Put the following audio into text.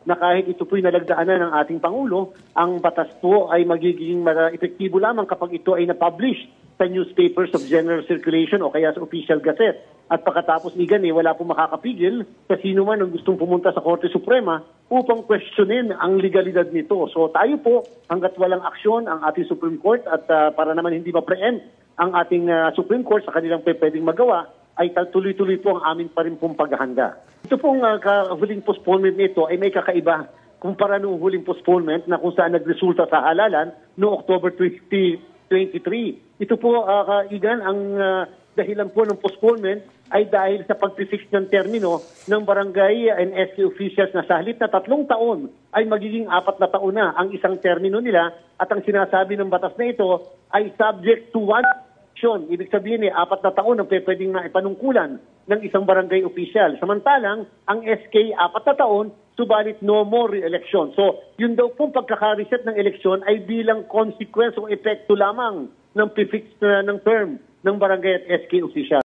na kahit ito po'y nalagdaanan ng ating Pangulo, ang batas po ay magiging epektibo lamang kapag ito ay na-publish sa newspapers of general circulation o kaya sa official gazette. At pagkatapos igan wala pong makakapigil sa sino man ang gustong pumunta sa Korte Suprema upang questionin ang legalidad nito. So tayo po, hanggat walang aksyon ang ating Supreme Court at para naman hindi ma-preempt ang ating Supreme Court sa kanilang pwedeng magawa, ay tuloy-tuloy po ang amin pa rin pong paghahanda. Ito pong huling postponement nito ay may kakaiba kumpara noong huling postponement na kung saan nagresulta sa halalan noong October 2023. Ito po, Igan, ang dahilan po ng postponement ay dahil sa pag-fix ng termino ng barangay and SK officials na sa halip na 3 taon ay magiging 4 na taon na ang isang termino nila at ang sinasabi ng batas na ito ay subject to one election. Ibig sabihin 4 na taon ang pwedeng maipanungkulan ng isang barangay official. Samantalang ang SK 4 na taon, subalit no more re-election. So yun daw pong pagkaka-reset ng eleksyon ay bilang consequence o epekto lamang ng fix ng term ng barangay at SK official.